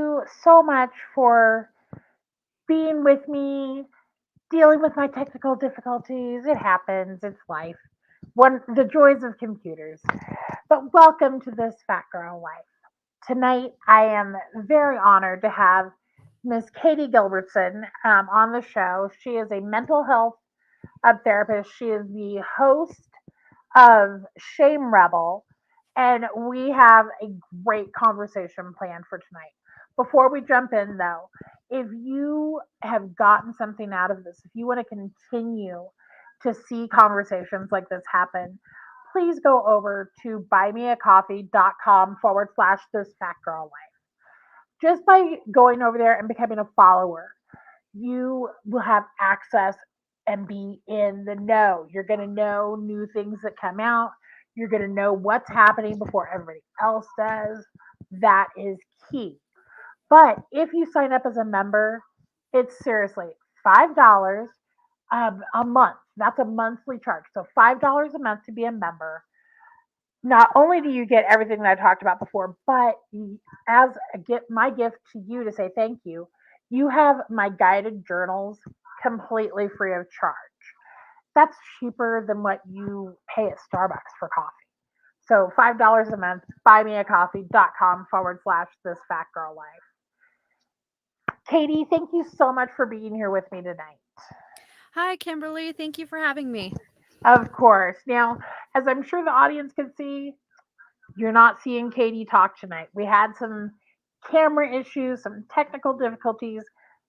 you so much for being with me, dealing with my technical difficulties. It happens, it's life. One the joys of computers. But welcome to this Fat Girl Life. Tonight, I am very honored to have Miss Katie Gilbertson on the show. She is a mental health therapist. She is the host of Shame Rebel, and we have a great conversation planned for tonight. Before we jump in, though, if you have gotten something out of this, if you want to continue to see conversations like this happen, please go over to buymeacoffee.com/, this fat girl life. Just by going over there and becoming a follower, you will have access and be in the know. You're going to know new things that come out. You're going to know what's happening before everybody else does. That is key. But if you sign up as a member, it's seriously $5 a month. That's a monthly charge. So $5 a month to be a member. Not only do you get everything that I talked about before, but as a gift, my gift to you to say thank you, you have my guided journals completely free of charge. That's cheaper than what you pay at Starbucks for coffee. So $5 a month, buymeacoffee.com/, this fat girl life. Katie, thank you so much for being here with me tonight. Hi, Kimberly. Thank you for having me. Of course. Now, as I'm sure the audience can see, you're not seeing Katie talk tonight. We had some camera issues, some technical difficulties,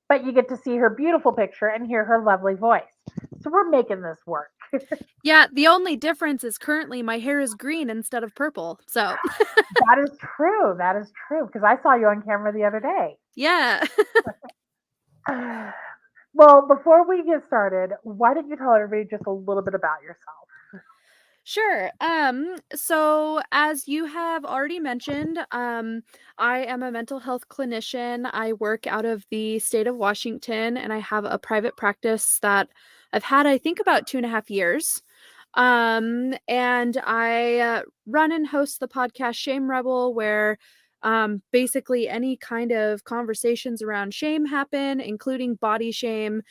but you get to see her beautiful picture and hear her lovely voice. So we're making this work. Yeah, the only difference is currently my hair is green instead of purple. So, That is true. That is true because I saw you on camera the other day. yeah. Well, before we get started, why don't you tell everybody just a little bit about yourself? Sure. So as you have already mentioned, I am a mental health clinician. I work out of the state of Washington and I have a private practice that I've had, I think, about 2.5 years. And I run and host the podcast Shame Rebel, where basically any kind of conversations around shame happen, including body shame,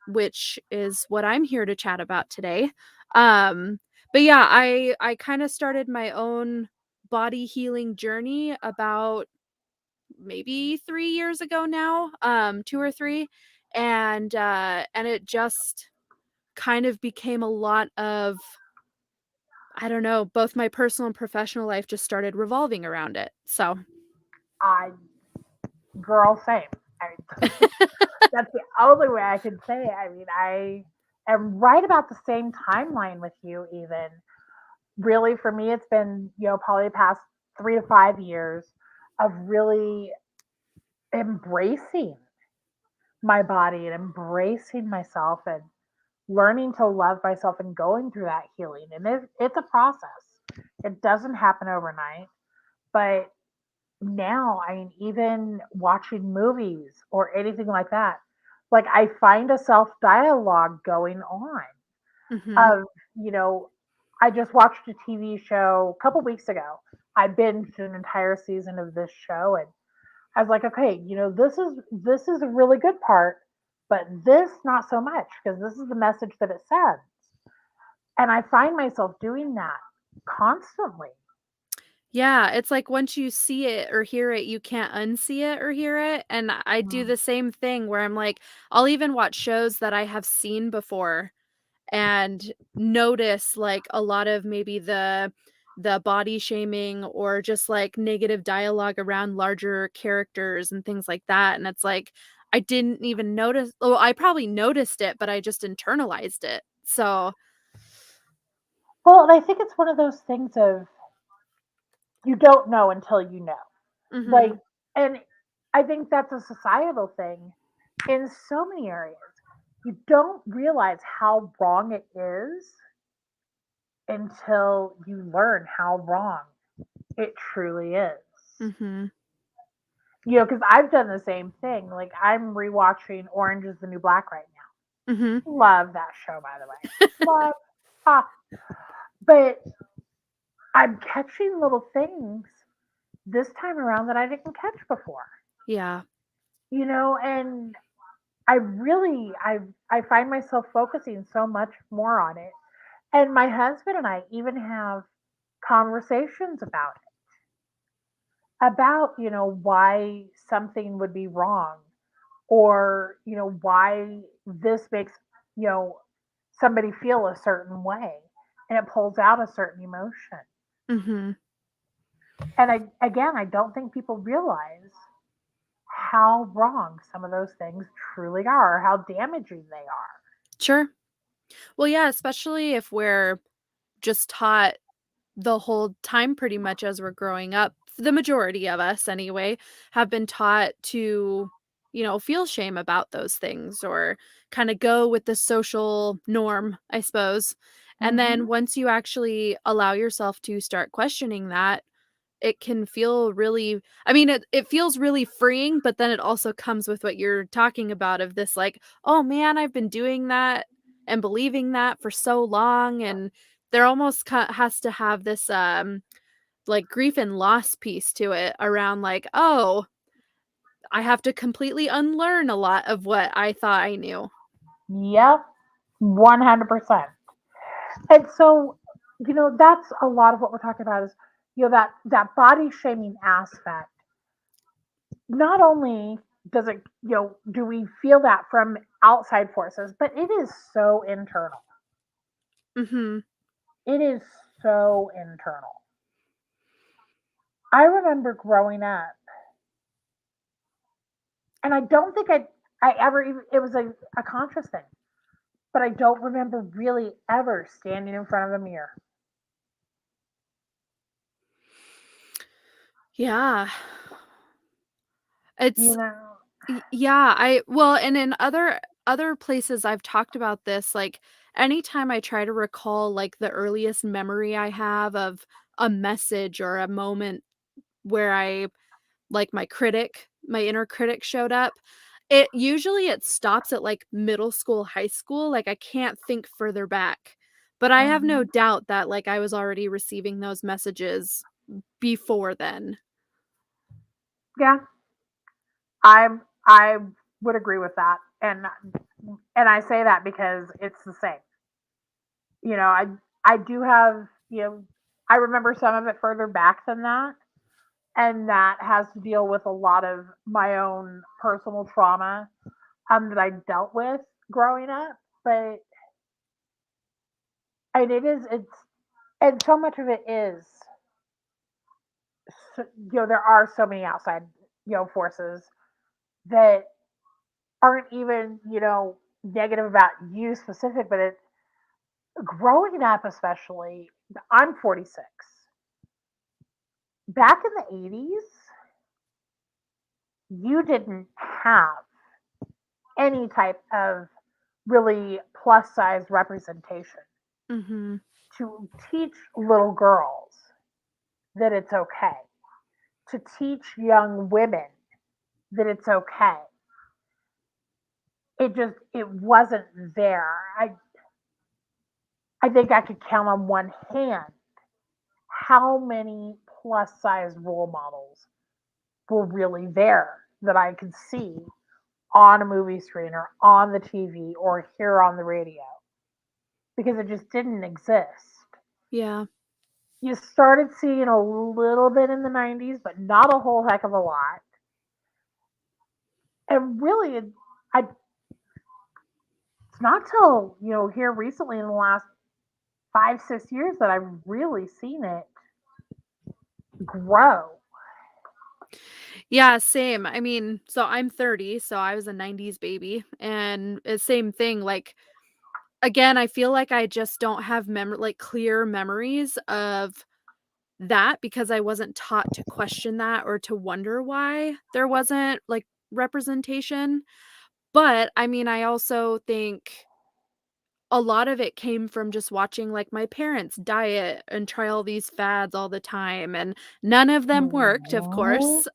which is what I'm here to chat about today. Um, but yeah, I kind of started my own body healing journey about maybe 3 years ago now, 2 or 3, and it just kind of became a lot of, I don't know, both my personal and professional life just started revolving around it. So, I, girl, same. I mean, that's the only way I can say it. I mean, I am right about the same timeline with you, even. Really, for me, it's been, probably the past 3 to 5 years of really embracing my body and embracing myself and learning to love myself and going through that healing. And it's a process. It doesn't happen overnight. But now, I mean, even watching movies or anything like that, like I find a self dialogue going on mhm. of, you know, I just watched a TV show a couple weeks ago. I binged an entire season of this show and I was like, okay, this is a really good part, but this not so much because this is the message that it sends. And I find myself doing that constantly. Yeah, it's like once you see it or hear it, you can't unsee it or hear it. And I do Mm. the same thing where I'm like, I'll even watch shows that I have seen before and notice like a lot of maybe the body shaming or just like negative dialogue around larger characters and things like that. And it's like I didn't even notice. Oh, I probably noticed it, but I just internalized it. So, Well, and I think it's one of those things of you don't know until you know. Like, mhm. and I think that's a societal thing in so many areas. You don't realize how wrong it is until you learn how wrong it truly is. Mhm. Because I've done the same thing. Like, I'm rewatching Orange is the New Black right Mhm. now. Love that show, by the way. Love. Ah. But I'm catching little things this time around that I didn't catch before. Yeah. And I find myself focusing so much more on it. And my husband and I even have conversations about why something would be wrong, or why this makes you know somebody feel a certain way, and it pulls out a certain emotion. Mhm. And I don't think people realize how wrong some of those things truly are, how damaging they are. Sure. Well, yeah, especially if we're just taught the whole time pretty much as we're growing up, the majority of us anyway, have been taught to, feel shame about those things or kind of go with the social norm, I suppose. And then Hmm. once you actually allow yourself to start questioning that, it can feel really, I mean, it feels really freeing, but then it also comes with what you're talking about of this like, "Oh man, I've been doing that and believing that for so long," and there almost has to have this, like, grief and loss piece to it around like, "Oh, I have to completely unlearn a lot of what I thought I knew." Yep, 100%. And so, that's a lot of what we're talking about is, that body shaming aspect. Not only does it, do we feel that from outside forces, but it is so internal. Mhm. It is so internal. I remember growing up, and I don't think I ever even, it was a conscious thing, but I don't remember really ever standing in front of a mirror. Yeah. You It's know, Yeah, I well, and in other places I've talked about this, like, anytime I try to recall, like, the earliest memory I have of a message or a moment where my inner critic showed up, it stops at, like, middle school, high school, like, I can't think further back. But I have no mhm. doubt that, like, I was already receiving those messages before then. Yeah, I would agree with that, and I say that because it's the same. You know, I I do have I remember some of it further back than that, and that has to deal with a lot of my own personal trauma that I dealt with growing up. But and it's and so much of it is there are so many outside forces that aren't even negative about you specific, but it growing up especially. I'm 46. Back in the 80s, you didn't have any type of really plus size representation Mhm. to teach little girls that it's okay, to teach young women that it's okay. It wasn't there. I think I could count on one hand how many plus size role models were really there that I could see on a movie screen or on the TV or hear on the radio, because it just didn't exist. Yeah. You started seeing a little bit in the 90s, but not a whole heck of a lot. And really, it's not till, here recently in the last 5, 6 years that I've really seen it grow. Yeah, same. I mean, so I'm 30, so I was a 90s baby, and same thing, like, again, I feel like I just don't have clear memories of that because I wasn't taught to question that or to wonder why there wasn't, like, representation. But, I mean, I also think a lot of it came from just watching, like, my parents diet and try all these fads all the time, and none of them worked, of Mhm. course,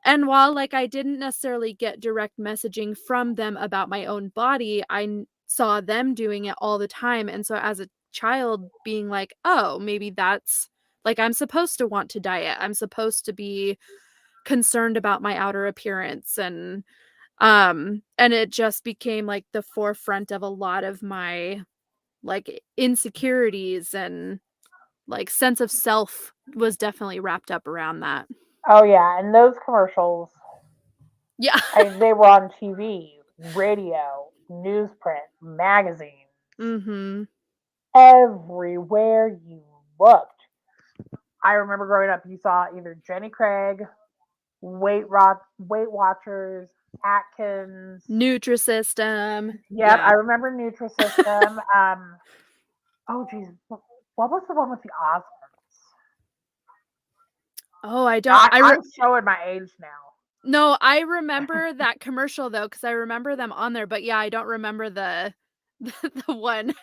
and while, like, I didn't necessarily get direct messaging from them about my own body, saw them doing it all the time, and so as a child being like, "Oh, maybe Like, I'm supposed to want to diet. I'm supposed to be concerned about my outer appearance, and it just became, like, the forefront of a lot of my, like, insecurities, and, like, sense of self was definitely wrapped up around that. Oh yeah, and those commercials, Yeah. they were on TV, radio, newsprint, magazines, Mhm. everywhere you looked. I remember growing up, you saw either Jenny Craig, Weight Watchers, Atkins. Nutrisystem. Yep, Yeah. I remember Nutrisystem. Oh geez, what was the one with the Osmonds? Oh, I don't God, I re I'm showing my age now. No, I remember that commercial though, because I remember them on there, but yeah, I don't remember the the one.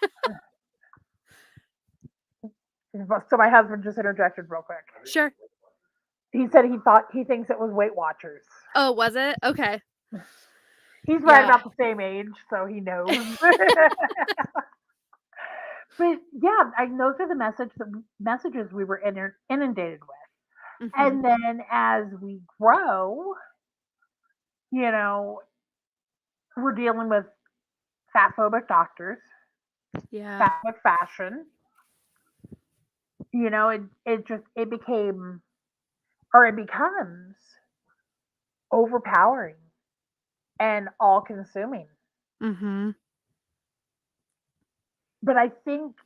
So my husband just interjected real quick. Sure. He said he thinks it was Weight Watchers. Oh, was it? Okay. He's right Yeah. about the same age, so he knows. But yeah, those are the messages we were inundated with. Mhm. And then as we grow, you know, we're dealing with fat phobic doctors, Yeah. fat phobic fashion. It became, or it becomes, overpowering and all consuming. Mhm. But I think,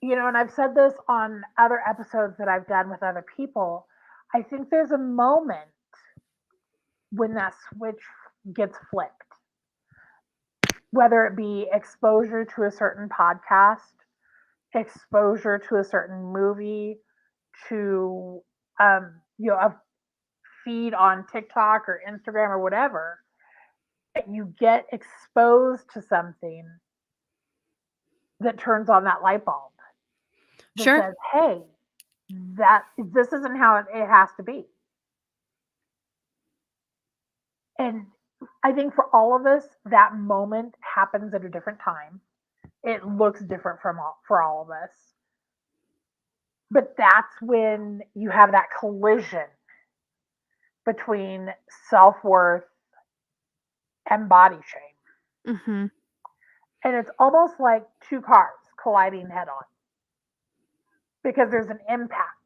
and I've said this on other episodes that I've done with other people, I think there's a moment when that switch gets flipped, whether it be exposure to a certain podcast, exposure to a certain movie, to a feed on TikTok or Instagram or whatever, that you get exposed to something that turns on that light bulb that Sure. says, "Hey, this isn't how it has to be." And I think for all of us, that moment happens at a different time. It looks different for all of us. But that's when you have that collision between self worth and body shame. Mhm. And it's almost like two cars colliding head on because there's an impact.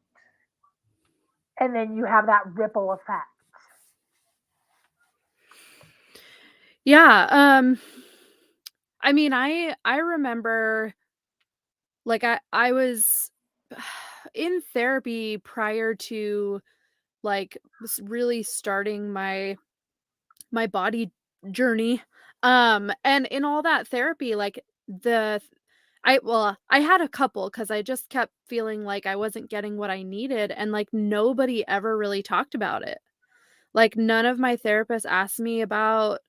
And then you have that ripple effect. Yeah, I mean, I remember, like, I was in therapy prior to, like, really starting my body journey, and in all that therapy, like, I had a couple because I just kept feeling like I wasn't getting what I needed, and, like, nobody ever really talked about it. Like, none of my therapists asked me about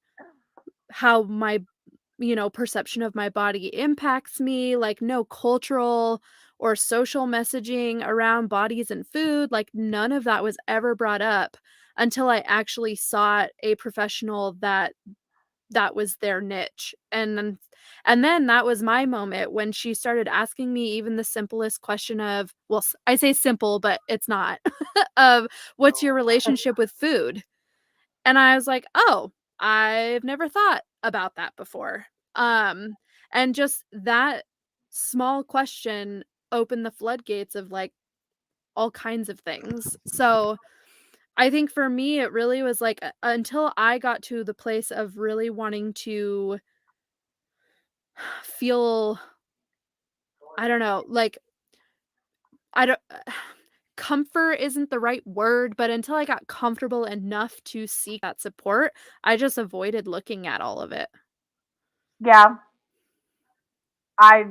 how my, perception of my body impacts me, like, no cultural or social messaging around bodies and food, like, none of that was ever brought up until I actually sought a professional that was their niche, and then that was my moment when she started asking me even the simplest question of, well, I say simple, but it's not, of, "What's your relationship with food?" And I was like, "Oh, I've never thought about that before." Um, and just that small question opened the floodgates of, like, all kinds of things. So, I think for me, it really was, like, until I got to the place of really wanting to feel, I don't know, like, I don't comfort isn't the right word, but until I got comfortable enough to seek that support, I just avoided looking at all of it. Yeah, I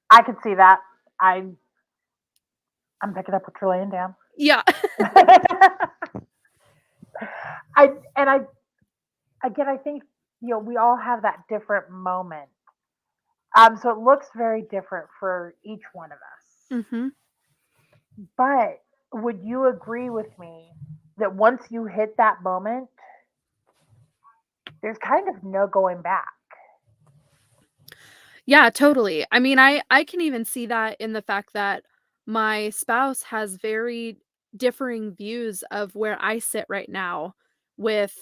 I could see that. I I'm picking up what you're laying down. Yeah. I and I again I think we all have that different moment. So it looks very different for each one of us. Mhm. But would you agree with me that once you hit that moment, there's kind of no going back? Yeah, totally. I mean, I can even see that in the fact that my spouse has very differing views of where I sit right now with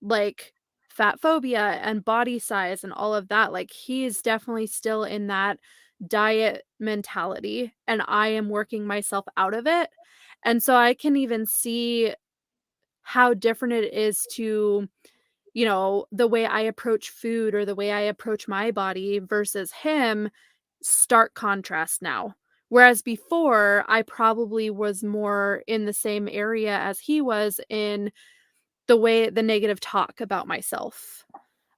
like fat phobia and body size and all of that. Like he is definitely still in that diet mentality and I am working myself out of it. And so I can even see how different it is to, the way I approach food or the way I approach my body versus him, stark contrast now. Whereas before, I probably was more in the same area as he was in the negative talk about myself.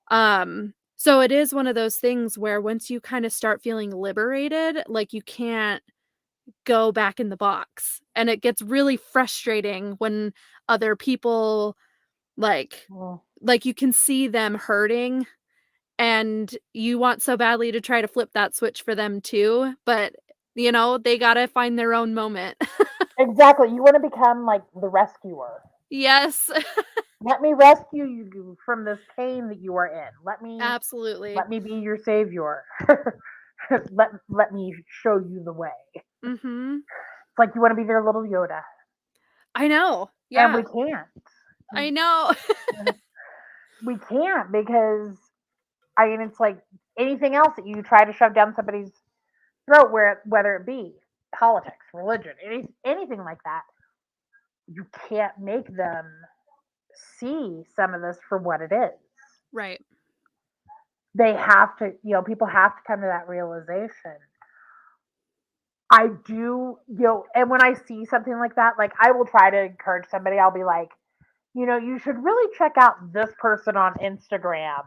So it is one of those things where once you kind of start feeling liberated, like you can't go back in the box. And it gets really frustrating when other people like Mm. you can see them hurting and you want so badly to try to flip that switch for them too, but they got to find their own moment. Exactly. You want to become like the rescuer. Yes. Let me rescue you from this pain that you are in. Absolutely. Let me be your savior. Let me show you the way. It's Mhm. like you want to be their little Yoda, I know. and we Yeah. can't. I know. We can't because I mean it's like anything else that you try to shove down somebody's throat, whether it be politics, religion, anything like that, you can't make them see some of this for what it is. Right. They have to, people have to come to that realization. I do, and when I see something like that, like I will try to encourage somebody. I'll be like, you should really check out this person on Instagram,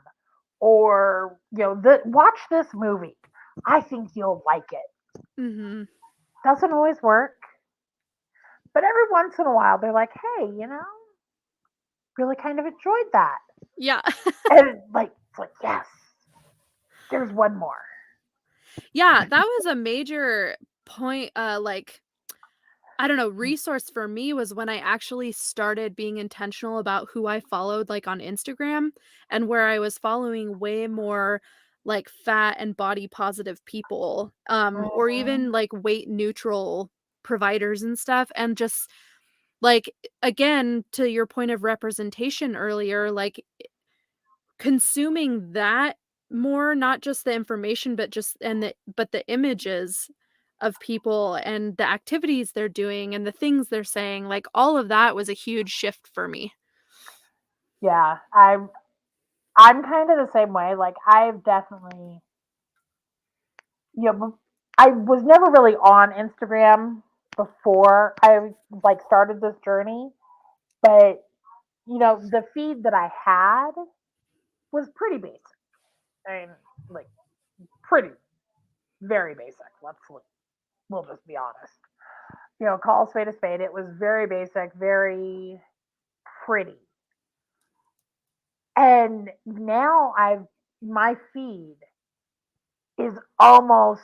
or watch this movie. I think you'll like it. Mhm. Doesn't always work, but every once in a while they're like, hey, really kind of enjoyed that, Yeah. and like it's like yes, there's one more. Yeah, that was a major point, I don't know, resource for me was when I actually started being intentional about who I followed, like, on Instagram, and where I was following way more, like, fat and body positive people, or Mhm. even, like, weight neutral providers and stuff, and just, like, again, to your point of representation earlier, like, consuming that more, not just the information, but the images of people and the activities they're doing and the things they're saying, like, all of that was a huge shift for me. Yeah, I'm kind of the same way. Like I've definitely, I was never really on Instagram before I like started this journey, but the feed that I had was pretty basic. I mean, like pretty, very basic. We'll just be honest. Call a spade a spade. It was very basic, very pretty. And now my feed is almost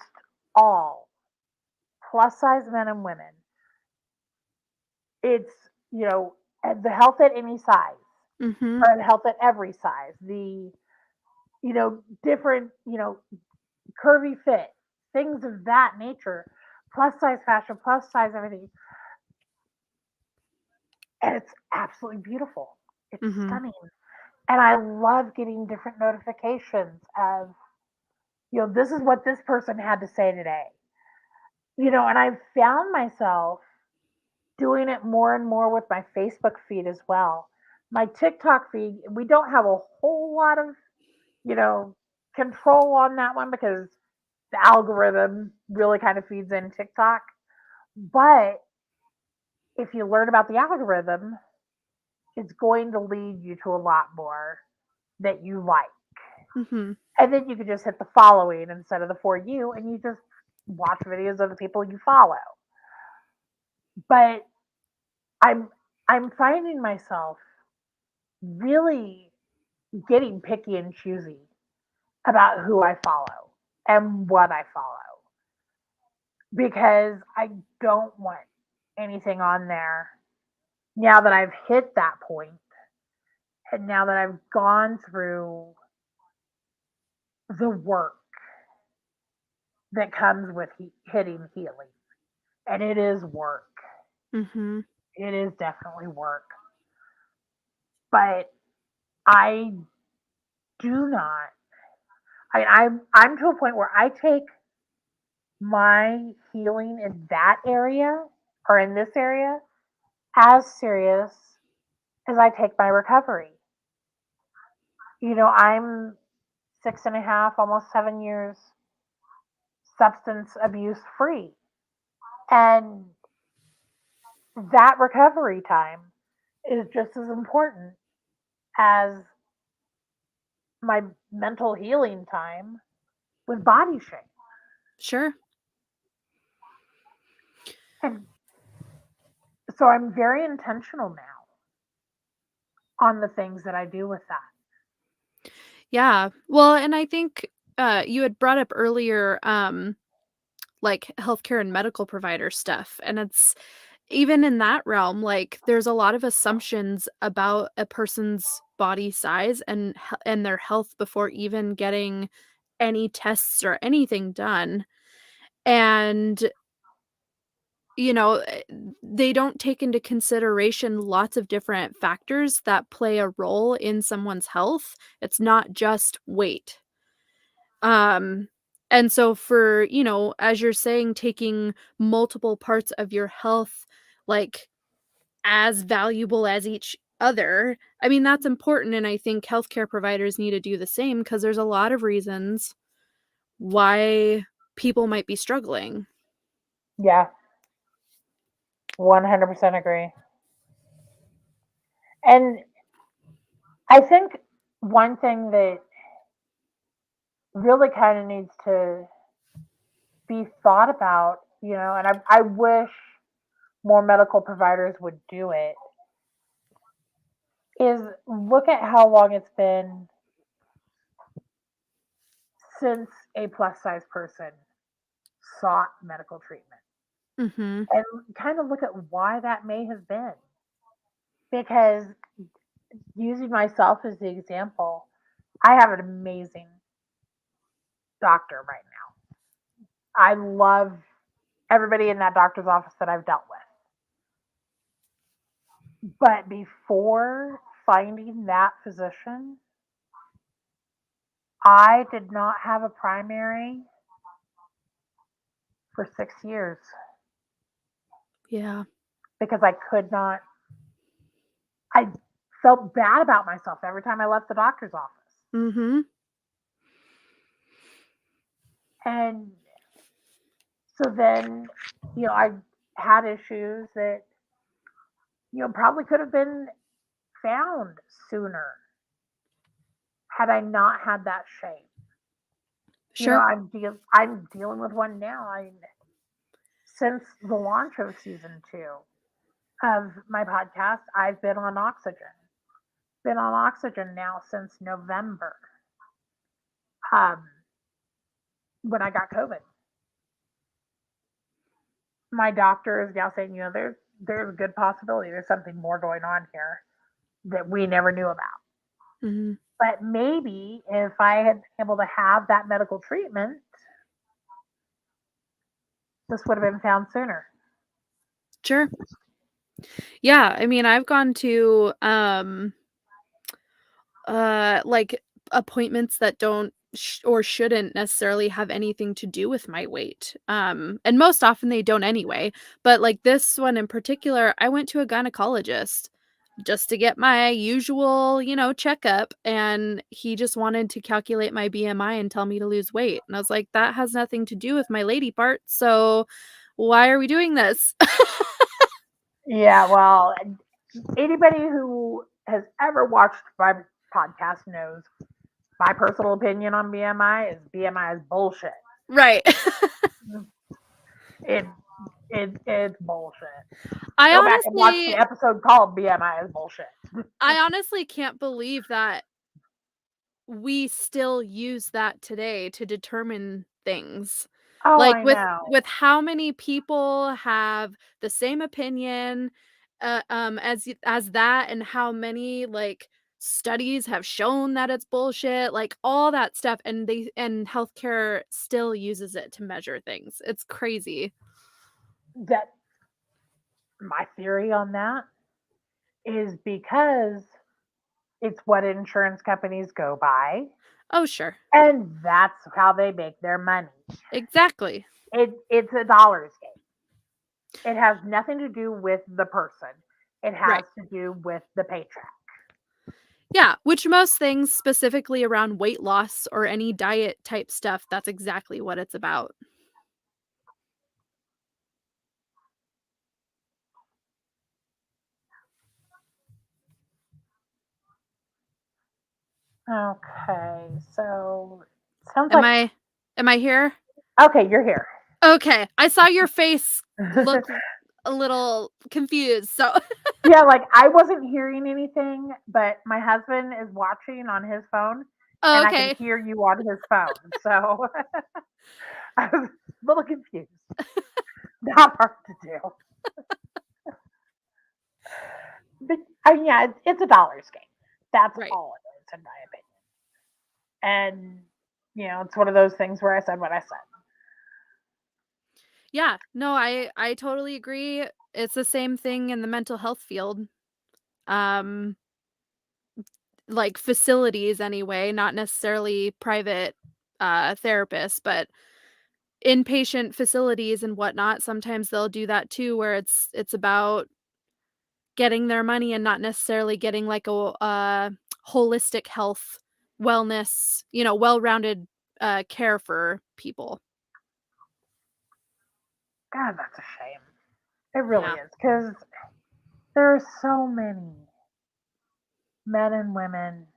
all plus size men and women. It's, the health at any size Mhm. or the health at every size. Different, curvy fit, things of that nature, plus size fashion, plus size everything. And it's absolutely beautiful. It's Mhm. stunning. And I love getting different notifications of, this is what this person had to say today. And I've found myself doing it more and more with my Facebook feed as well. My TikTok feed, we don't have a whole lot of, you know, control on that one because the algorithm really kind of feeds in TikTok. But if you learn about the algorithm, it's going to lead you to a lot more that you like. Mhm. And then you can just hit the following instead of the for you, and you just watch videos of the people you follow. But I'm I'm finding myself really getting picky and choosy about who I follow and what I follow because I don't want anything on there now that I've hit that point and now that I've gone through the work that comes with hitting healing. And it is work. Mhm. It is definitely work. But I do not. I mean, I'm to a point where I take my healing in that area or in this area as serious as I take my recovery. I'm 6.5, almost 7 years substance abuse free. And that recovery time is just as important as my mental healing time with body shame. Sure. And so I'm very intentional now on the things that I do with that. Yeah. Well, and I think, you had brought up earlier, like, healthcare and medical provider stuff, and it's even in that realm, like, there's a lot of assumptions about a person's body size and their health before even getting any tests or anything done, and, you know, they don't take into consideration lots of different factors that play a role in someone's health. It's not just weight. Um, and so for, as you're saying, taking multiple parts of your health, like, as valuable as each other, I mean, that's important, and I think healthcare providers need to do the same because there's a lot of reasons why people might be struggling. Yeah, 100% agree. And I think one thing that really kind of needs to be thought about, and I wish more medical providers would do it, is look at how long it's been since a plus size person sought medical treatment Mhm. and kind of look at why that may have been. Because using myself as the example, I have an amazing doctor right now. I love everybody in that doctor's office that I've dealt with. But before finding that physician, I did not have a primary for 6 years Yeah. because I could not, I felt bad about myself every time I left the doctor's office. Mhm. And so then, I had issues that, probably could have been found sooner had I not had that shame. Sure. I'm dealing with one now. Since the launch of season 2 of my podcast, I've been on oxygen. Been on oxygen now since November. Um, when I got COVID, my doctor is now saying, there's a good possibility there's something more going on here that we never knew about. Mhm. But maybe if I had been able to have that medical treatment, this would have been found sooner. Sure. Yeah, I mean, I've gone to, like, appointments that don't or shouldn't necessarily have anything to do with my weight, and most often they don't anyway, but, like, this one in particular, I went to a gynecologist just to get my usual, checkup, and he just wanted to calculate my BMI and tell me to lose weight, and I was like, "That has nothing to do with my lady part, so why are we doing this?" Yeah, well, anybody who has ever watched my podcast knows my personal opinion on BMI is bullshit. Right. It it's bullshit. I Go back and watch the honestly episode called BMI is bullshit. I honestly can't believe that we still use that today to determine things. Oh, Like, I with know. how many people have the same opinion, as that and how many, like, studies have shown that it's bullshit, like all that stuff, and healthcare still uses it to measure things. It's crazy. That my theory on that is because it's what insurance companies go by, Oh, sure. and that's how they make their money. Exactly. It's a dollars game. It has nothing to do with the person. It has Right. to do with the paycheck. Yeah, which most things specifically around weight loss or any diet type stuff, that's exactly what it's about. Okay, so sounds Am like I here? okay, you're here. Okay. I saw your face look a little confused. So Yeah, like I wasn't hearing anything, but my husband is watching on his phone, oh, and I can okay. hear you on his phone. So I was a little confused. Not hard to do. But yeah, it's a dollars game. That's Right. all it is, in my opinion. And it's one of those things where I said what I said. Yeah. No, I totally agree. It's the same thing in the mental health field. Um like facilities anyway, not necessarily private therapists, but inpatient facilities and whatnot, sometimes they'll do that too, where it's about getting their money and not necessarily getting like a holistic health, wellness, well-rounded care for people. God, that's a shame. It really Yeah. is because there are so many men and women.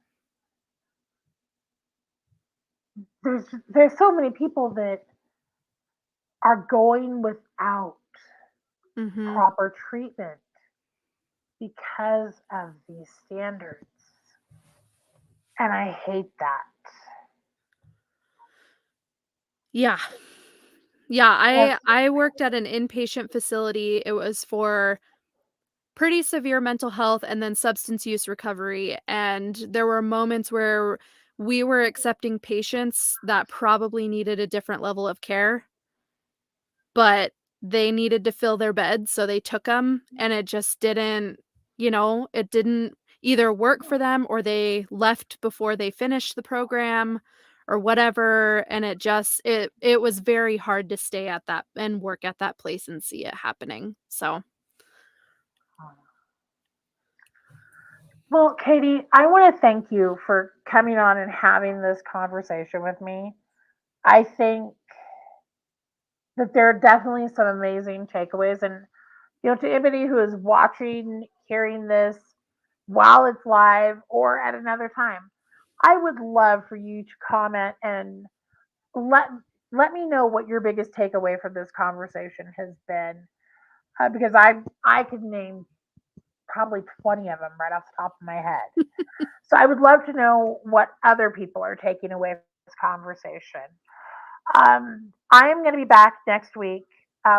There's so many people that are going without Mhm. proper treatment because of these standards. And I hate that. Yeah. Yeah, Yes. I worked at an inpatient facility. It was for pretty severe mental health and then substance use recovery, and there were moments where we were accepting patients that probably needed a different level of care, but they needed to fill their beds, so they took them, and it just didn't, it didn't either work for them or they left before they finished the program or whatever, and it was very hard to stay at that and work at that place and see it happening. So, Well, Katie, I want to thank you for coming on and having this conversation with me. I think that there are definitely some amazing takeaways. And, to anybody who is watching, hearing this while it's live or at another time, I would love for you to comment and let let me know what your biggest takeaway from this conversation has been, because I could name probably 20 of them right off the top of my head. So I would love to know what other people are taking away from this conversation. I am going to be back next week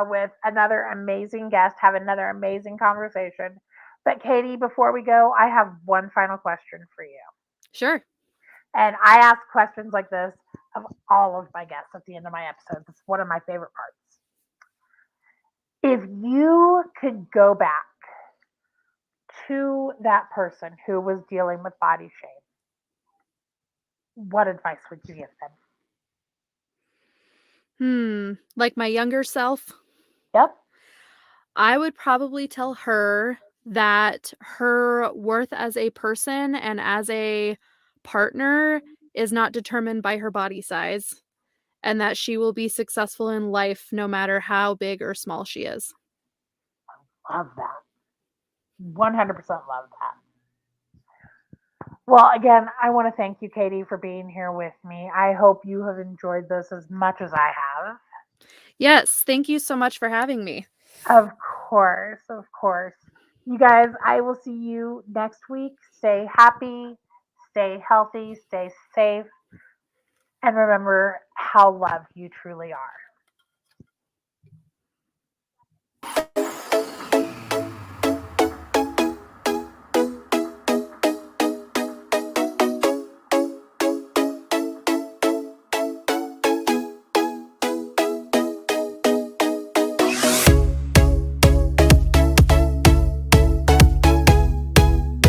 with another amazing guest, have another amazing conversation. But Katie, before we go, I have one final question for you. sure. And I ask questions like this of all of my guests at the end of my episodes. It's one of my favorite parts. If you could go back to that person who was dealing with body shame, what advice would you give them? Like my younger self, Yep. I would probably tell her that her worth as a person and as a partner is not determined by her body size, and that she will be successful in life no matter how big or small she is. Love that. 100% love that. Well, again, I want to thank you, Katie, for being here with me. I hope you have enjoyed this as much as I have. Yes, thank you so much for having me. Of course, of course. You guys, I will see you next week. Stay happy, stay healthy, stay safe, and remember how loved you truly are.